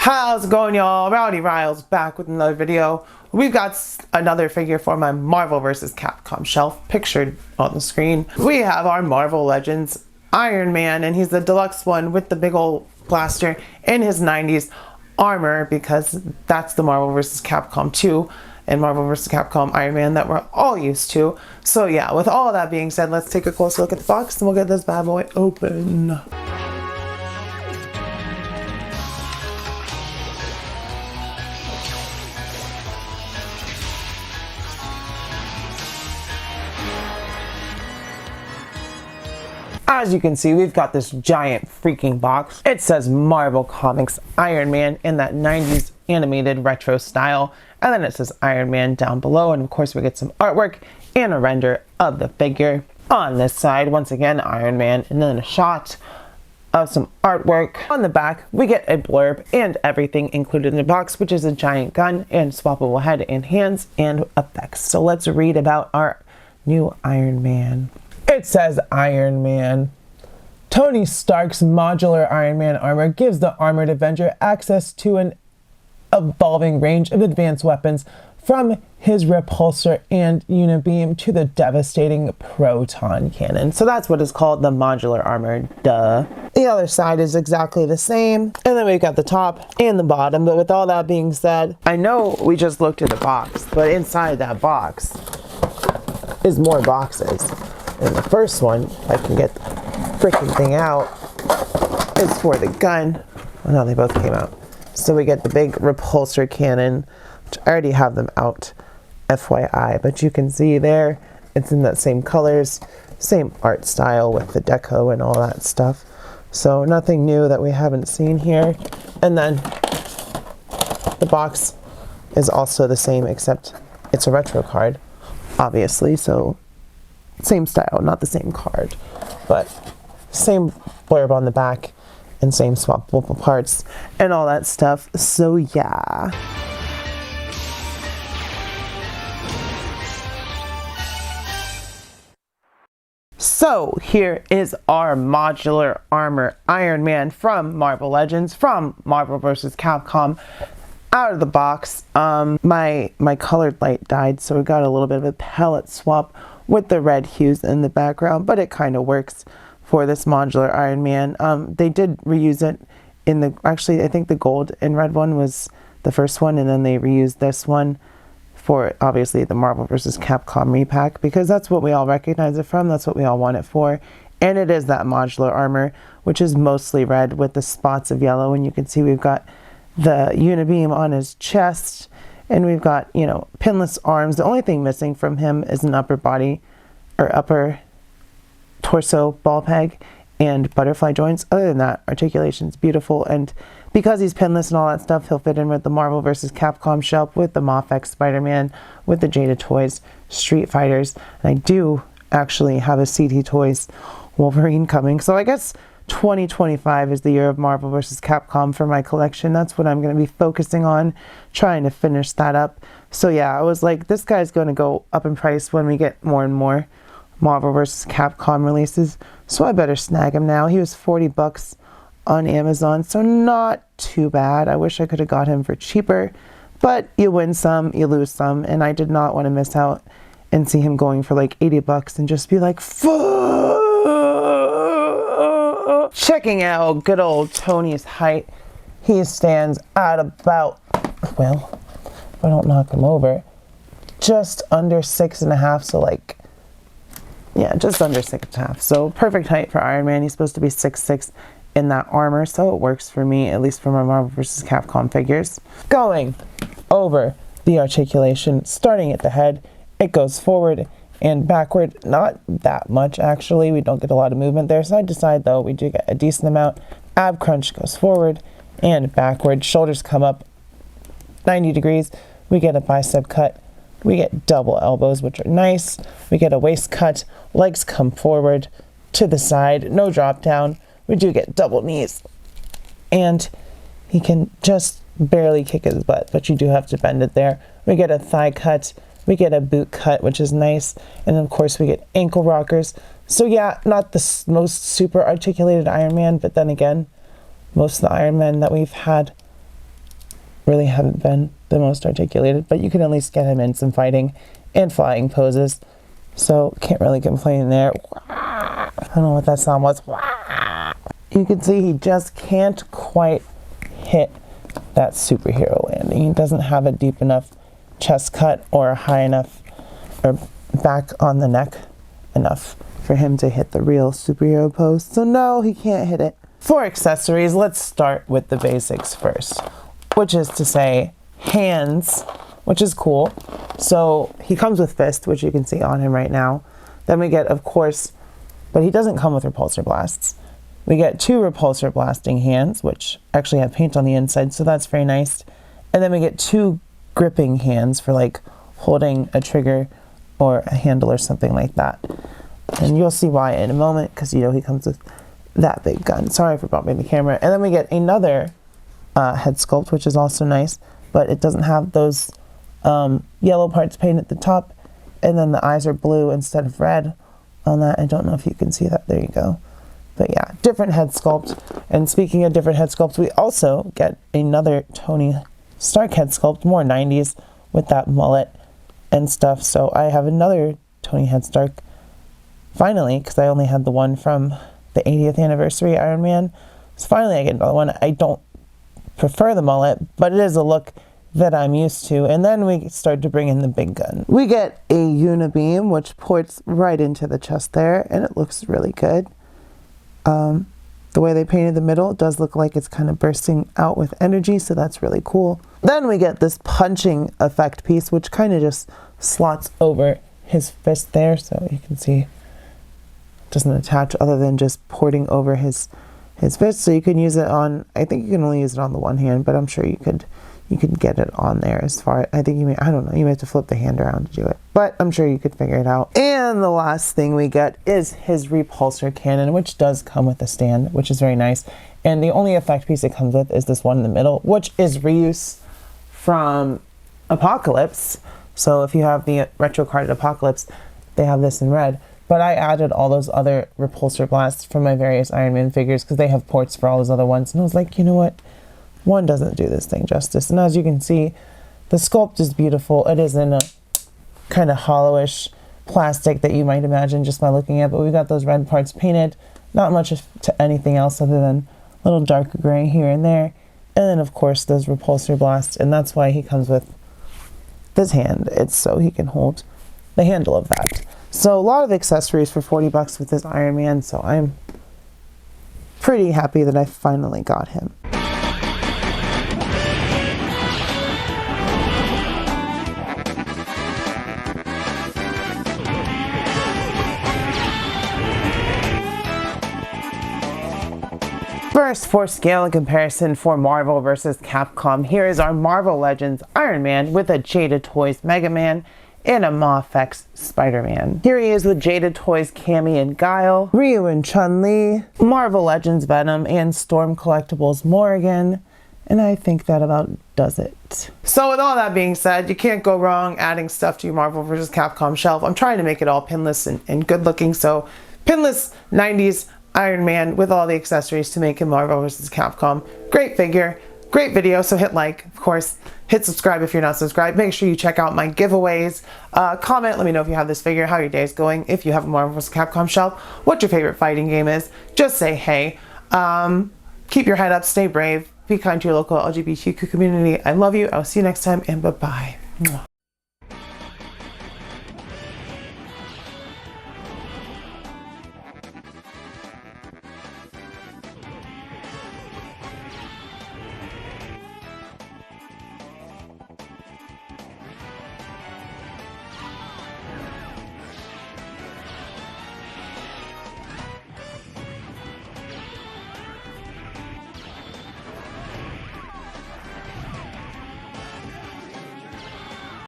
How's it going, y'all? Rowdy Riles back with another video. We've got another figure for my Marvel vs. Capcom shelf pictured on the screen. We have our Marvel Legends Iron Man, and he's the deluxe one with the big old blaster in his 90s armor, because that's the Marvel vs. Capcom 2 and Marvel vs. Capcom Iron Man that we're all used to. So yeah, with all that being said, let's take a closer look at the box and we'll get this bad boy open. As you can see, we've got this giant freaking box. It says Marvel Comics Iron Man in that 90s animated retro style. And then it says Iron Man down below. And of course we get some artwork and a render of the figure. On this side, once again, Iron Man, and then a shot of some artwork. On the back, we get a blurb and everything included in the box, which is a giant gun and swappable head and hands and effects. So let's read about our new Iron Man. It says Iron Man. Tony Stark's modular Iron Man armor gives the armored Avenger access to an evolving range of advanced weapons, from his repulsor and unibeam to the devastating proton cannon. So that's what is called the modular armor, duh. The other side is exactly the same. And then we've got the top and the bottom. But with all that being said, I know we just looked at the box, but inside that box is more boxes. And the first one, if I can get the freaking thing out, is for the gun. Oh no, they both came out. So we get the big repulsor cannon, which I already have them out, FYI. But you can see there, it's in that same colors, same art style with the deco and all that stuff. So nothing new that we haven't seen here. And then the box is also the same, except it's a retro card, obviously. So same style, not the same card, but same blurb on the back and same swappable parts and all that stuff. So yeah. So here is our modular armor Iron Man from Marvel Legends, from Marvel vs. Capcom, out of the box. My colored light died, so we got a little bit of a palette swap with the red hues in the background, but it kind of works for this modular Iron Man. They did reuse it in the, actually I think the gold and red one was the first one, and then they reused this one for obviously the Marvel vs. Capcom repack, because that's what we all recognize it from, that's what we all want it for. And it is that modular armor, which is mostly red with the spots of yellow, and you can see we've got the unibeam on his chest, and we've got, you know, pinless arms. The only thing missing from him is an upper body or upper torso ball peg and butterfly joints. Other than that, articulation's beautiful, and because he's pinless and all that stuff, he'll fit in with the Marvel vs. Capcom shelf, with the Mafex Spider-Man, with the Jada Toys Street Fighters, and I do actually have a CT Toys Wolverine coming. So I guess 2025 is the year of Marvel vs. Capcom for my collection. That's what I'm going to be focusing on, trying to finish that up. So yeah, I was like, this guy's going to go up in price when we get more and more Marvel vs. Capcom releases, so I better snag him now. He was 40 bucks on Amazon, so not too bad. I wish I could have got him for cheaper, but you win some, you lose some, and I did not want to miss out and see him going for like 80 bucks and just be like, fuck! Checking out good old Tony's height. He stands at about, well, if I don't knock him over, just under 6.5, so like, yeah, just under 6.5. So perfect height for Iron Man. He's supposed to be 6'6" in that armor, so it works for me, at least for my Marvel vs. Capcom figures. Going over the articulation, starting at the head, it goes forward and backward. Not that much, actually. We don't get a lot of movement there. Side to side, though, we do get a decent amount. Ab crunch goes forward and backward. Shoulders come up 90 degrees. We get a bicep cut. We get double elbows, which are nice. We get a waist cut. Legs come forward to the side. No drop down. We do get double knees. And he can just barely kick his butt, but you do have to bend it there. We get a thigh cut. We get a boot cut, which is nice. And of course, we get ankle rockers. So yeah, not the most super articulated Iron Man, but then again, most of the Iron Men that we've had really haven't been the most articulated, but you can at least get him in some fighting and flying poses. So can't really complain there. I don't know what that sound was. You can see he just can't quite hit that superhero landing. He doesn't have a deep enough chest cut or high enough or back on the neck enough for him to hit the real superhero pose. So no, he can't hit it. For accessories, let's start with the basics first, which is to say hands, which is cool. So he comes with fist, which you can see on him right now. Then we get, of course, but he doesn't come with repulsor blasts. We get 2 repulsor blasting hands, which actually have paint on the inside, so that's very nice. And then we get 2 gripping hands for like holding a trigger or a handle or something like that. And you'll see why in a moment, because you know he comes with that big gun. Sorry for bumping the camera. And then we get another head sculpt, which is also nice, but it doesn't have those yellow parts painted at the top, and then the eyes are blue instead of red on that. I don't know if you can see that. There you go. But yeah, different head sculpt. And speaking of different head sculpts, we also get another Tony Stark head sculpt, more 90s with that mullet and stuff. So I have another Tony head Stark, finally, because I only had the one from the 80th anniversary Iron Man. So finally I get another one. I don't prefer the mullet, but it is a look that I'm used to. And then we start to bring in the big gun. We get a unibeam, which ports right into the chest there, and it looks really good. The way they painted the middle, it does look like it's kind of bursting out with energy, so that's really cool. Then we get this punching effect piece, which kind of just slots over his fist there, so you can see it doesn't attach other than just porting over his fist. So you can use it on, I think you can only use it on the one hand, but I'm sure you could get it on there as far, I think you may, I don't know, you may have to flip the hand around to do it, but I'm sure you could figure it out. And the last thing we get is his repulsor cannon, which does come with a stand, which is very nice. And the only effect piece it comes with is this one in the middle, which is reuse from Apocalypse. So if you have the retro card Apocalypse, they have this in red. But I added all those other repulsor blasts from my various Iron Man figures because they have ports for all those other ones. And I was like, you know what? One doesn't do this thing justice. And as you can see, the sculpt is beautiful. It is in a kind of hollowish plastic that you might imagine just by looking at it. But we've got those red parts painted. Not much to anything else other than a little darker gray here and there. And then, of course, those repulsor blasts. And that's why he comes with this hand. It's so he can hold the handle of that. So a lot of accessories for 40 bucks with this Iron Man. So I'm pretty happy that I finally got him. First, for scale and comparison for Marvel vs. Capcom, here is our Marvel Legends Iron Man with a Jada Toys Mega Man and a Mafex Spider-Man. Here he is with Jada Toys Cammy and Guile, Ryu and Chun-Li, Marvel Legends Venom, and Storm Collectibles Morrigan. And I think that about does it. So with all that being said, you can't go wrong adding stuff to your Marvel vs. Capcom shelf. I'm trying to make it all pinless and good looking, so pinless 90s Iron Man with all the accessories to make him Marvel vs. Capcom. Great figure, great video, so hit like, of course, hit subscribe if you're not subscribed. Make sure you check out my giveaways. Comment, let me know if you have this figure, how your day is going, if you have a Marvel vs. Capcom shelf, what your favorite fighting game is. Just say hey. Keep your head up, stay brave, be kind to your local LGBTQ community. I love you, I'll see you next time, and bye-bye.